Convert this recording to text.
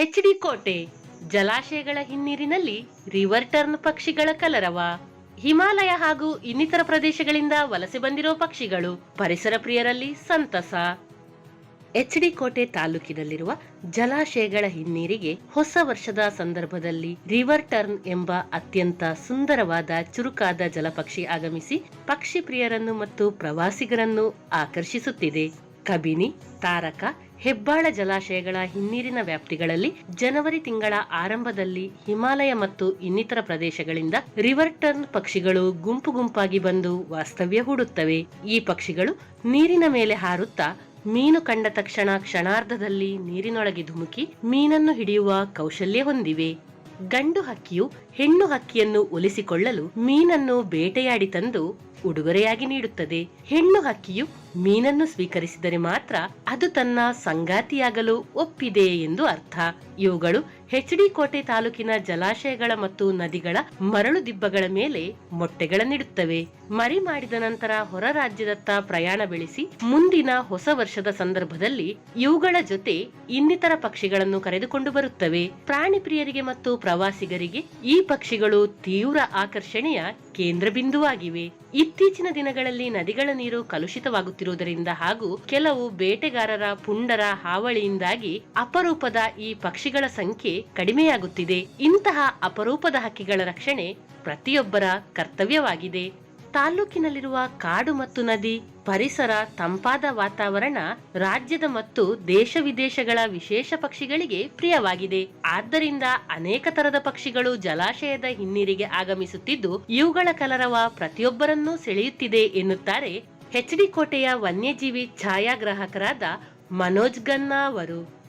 H D. ಕೋಟೆ ಜಲಾಶಯಗಳ ಹಿನ್ನೀರಿನಲ್ಲಿ river turn ಪಕ್ಷಿಗಳ ಕಲರವ. ಹಿಮಾಲಯ ಹಾಗೂ ಇನ್ನಿತರ ಪ್ರದೇಶಗಳಿಂದ ವಲಸೆ ಬಂದಿರೋ ಪಕ್ಷಿಗಳು, ಪರಿಸರ ಪ್ರಿಯರಲ್ಲಿ ಸಂತಸ. ಎಚ್.ಡಿ. ಕೋಟೆ ತಾಲೂಕಿನಲ್ಲಿರುವ ಜಲಾಶಯಗಳ ಹಿನ್ನೀರಿಗೆ ಹೊಸ ವರ್ಷದ ಸಂದರ್ಭದಲ್ಲಿ ರಿವರ್ ಟರ್ನ್ ಎಂಬ ಅತ್ಯಂತ ಸುಂದರವಾದ ಚುರುಕಾದ ಜಲಪಕ್ಷಿ ಆಗಮಿಸಿ ಪಕ್ಷಿ ಪ್ರಿಯರನ್ನು ಮತ್ತು ಪ್ರವಾಸಿಗರನ್ನು ಆಕರ್ಷಿಸುತ್ತಿದೆ. ಕಬಿನಿ, ತಾರಕ, ಹೆಬ್ಬಾಳ ಜಲಾಶಯಗಳ ಹಿನ್ನೀರಿನ ವ್ಯಾಪ್ತಿಗಳಲ್ಲಿ ಜನವರಿ ತಿಂಗಳ ಆರಂಭದಲ್ಲಿ ಹಿಮಾಲಯ ಮತ್ತು ಇನ್ನಿತರ ಪ್ರದೇಶಗಳಿಂದ ರಿವರ್ ಟರ್ನ್ ಪಕ್ಷಿಗಳು ಗುಂಪು ಗುಂಪಾಗಿ ಬಂದು ವಾಸ್ತವ್ಯ ಹೂಡುತ್ತವೆ. ಈ ಪಕ್ಷಿಗಳು ನೀರಿನ ಮೇಲೆ ಹಾರುತ್ತಾ ಮೀನು ಕಂಡ ತಕ್ಷಣ ಕ್ಷಣಾರ್ಧದಲ್ಲಿ ನೀರಿನೊಳಗೆ ಧುಮುಕಿ ಮೀನನ್ನು ಹಿಡಿಯುವ ಕೌಶಲ್ಯ ಹೊಂದಿವೆ. ಗಂಡು ಹಕ್ಕಿಯು ಹೆಣ್ಣು ಹಕ್ಕಿಯನ್ನು ಒಲಿಸಿಕೊಳ್ಳಲು ಮೀನನ್ನು ಬೇಟೆಯಾಡಿ ತಂದು ಉಡುಗೊರೆಯಾಗಿ ನೀಡುತ್ತದೆ. ಹೆಣ್ಣು ಹಕ್ಕಿಯು ಮೀನನ್ನು ಸ್ವೀಕರಿಸಿದರೆ ಮಾತ್ರ ಅದು ತನ್ನ ಸಂಗಾತಿಯಾಗಲು ಒಪ್ಪಿದೆ ಎಂದು ಅರ್ಥ. ಇವುಗಳು ಎಚ್.ಡಿ. ಕೋಟೆ ತಾಲೂಕಿನ ಜಲಾಶಯಗಳ ಮತ್ತು ನದಿಗಳ ಮರಳು ದಿಬ್ಬಗಳ ಮೇಲೆ ಮೊಟ್ಟೆಗಳನ್ನಿಡುತ್ತವೆ. ಮರಿ ಮಾಡಿದ ನಂತರ ಹೊರ ರಾಜ್ಯದತ್ತ ಪ್ರಯಾಣ ಬೆಳೆಸಿ ಮುಂದಿನ ಹೊಸ ವರ್ಷದ ಸಂದರ್ಭದಲ್ಲಿ ಇವುಗಳ ಜೊತೆ ಇನ್ನಿತರ ಪಕ್ಷಿಗಳನ್ನು ಕರೆದುಕೊಂಡು ಬರುತ್ತವೆ. ಪ್ರಾಣಿ ಪ್ರಿಯರಿಗೆ ಮತ್ತು ಪ್ರವಾಸಿಗರಿಗೆ ಈ ಪಕ್ಷಿಗಳು ತೀವ್ರ ಆಕರ್ಷಣೆಯ ಕೇಂದ್ರ ಬಿಂದುವಾಗಿವೆ. ಇತ್ತೀಚಿನ ದಿನಗಳಲ್ಲಿ ನದಿಗಳ ನೀರು ಕಲುಷಿತವಾಗುತ್ತಿರುವುದರಿಂದ ಹಾಗೂ ಕೆಲವು ಬೇಟೆಗಾರರ ಪುಂಡರ ಹಾವಳಿಯಿಂದಾಗಿ ಅಪರೂಪದ ಈ ಪಕ್ಷಿಗಳ ಸಂಖ್ಯೆ ಕಡಿಮೆಯಾಗುತ್ತಿದೆ. ಇಂತಹ ಅಪರೂಪದ ಹಕ್ಕಿಗಳ ರಕ್ಷಣೆ ಪ್ರತಿಯೊಬ್ಬರ ಕರ್ತವ್ಯವಾಗಿದೆ. ತಾಲೂಕಿನಲ್ಲಿರುವ ಕಾಡು ಮತ್ತು ನದಿ ಪರಿಸರ, ತಂಪಾದ ವಾತಾವರಣ ರಾಜ್ಯದ ಮತ್ತು ದೇಶ ವಿದೇಶಗಳ ವಿಶೇಷ ಪಕ್ಷಿಗಳಿಗೆ ಪ್ರಿಯವಾಗಿದೆ. ಆದ್ದರಿಂದ ಅನೇಕ ತರದ ಪಕ್ಷಿಗಳು ಜಲಾಶಯದ ಹಿನ್ನೀರಿಗೆ ಆಗಮಿಸುತ್ತಿದ್ದು ಇವುಗಳ ಕಲರವ ಪ್ರತಿಯೊಬ್ಬರನ್ನೂ ಸೆಳೆಯುತ್ತಿದೆ ಎನ್ನುತ್ತಾರೆ ಎಚ್.ಡಿ. ಕೋಟೆಯ ವನ್ಯಜೀವಿ ಛಾಯಾಗ್ರಾಹಕರಾದ ಮನೋಜ್ ಗನ್ನಾ ಅವರು.